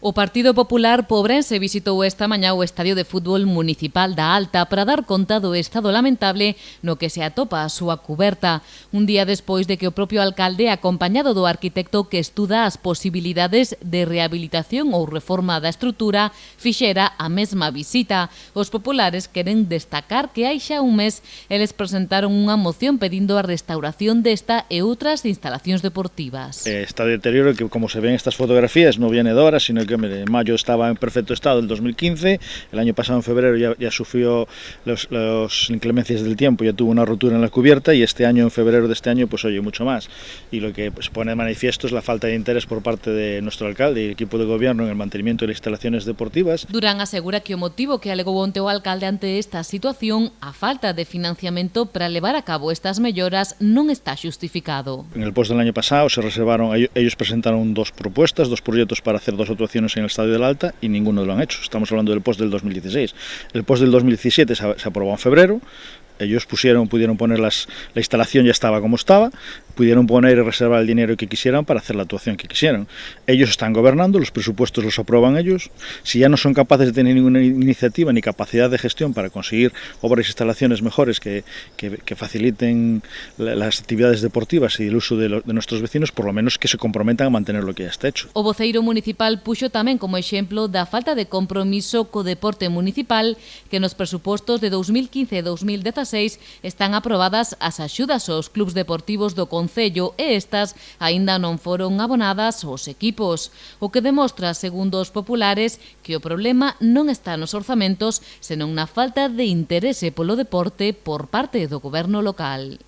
O Partido Popular Pobrense visitou esta mañá o Estadio de Fútbol Municipal da Alta para dar conta do estado lamentable no que se atopa a súa cuberta. Un día despois de que o propio alcalde, acompañado do arquitecto que estuda as posibilidades de rehabilitación ou reforma da estrutura, fixera a mesma visita. Os populares queren destacar que hai xa un mes eles presentaron unha moción pedindo a restauración desta e outras instalacións deportivas. Está deterioro que, como se ven estas fotografías, no viene de ahora, sino que en mayo estaba en perfecto estado el 2015, el año pasado en febrero ya sufrió las inclemencias del tiempo, ya tuvo una rotura en la cubierta y este año, en febrero de este año, pues oye, mucho más. Y lo que pues, pone de manifiesto es la falta de interés por parte de nuestro alcalde y el equipo de gobierno en el mantenimiento de las instalaciones deportivas. Durán asegura que o motivo que alegou onte o alcalde ante esta situación, a falta de financiamento para levar a cabo estas melloras, non está xustificado. En el post del año pasado se reservaron, ellos presentaron dos propuestas, dos proyectos para hacer dos actuaciones en el Estadio del Alta y ninguno lo han hecho. Estamos hablando del post del 2016. El post del 2017 se aprobó en febrero. Ellos pudieron poner la instalación ya estaba como estaba, pudieron poner y reservar el dinero que quisieran para hacer la actuación que quisieran. Ellos están gobernando, los presupuestos los aprueban ellos. Si ya no son capaces de tener ninguna iniciativa ni capacidad de gestión para conseguir obras e instalaciones mejores que faciliten las actividades deportivas y el uso de nuestros vecinos, por lo menos que se comprometan a mantener lo que ya está hecho. O voceiro municipal puxo tamén como exemplo da falta de compromiso co deporte municipal, que nos presupostos de 2015 e 2016 están aprobadas as axudas aos clubs deportivos do Concello e estas aínda non foron abonadas aos equipos, o que demostra, segundo os populares, que o problema non está nos orzamentos, senón na falta de interese polo deporte por parte do goberno local.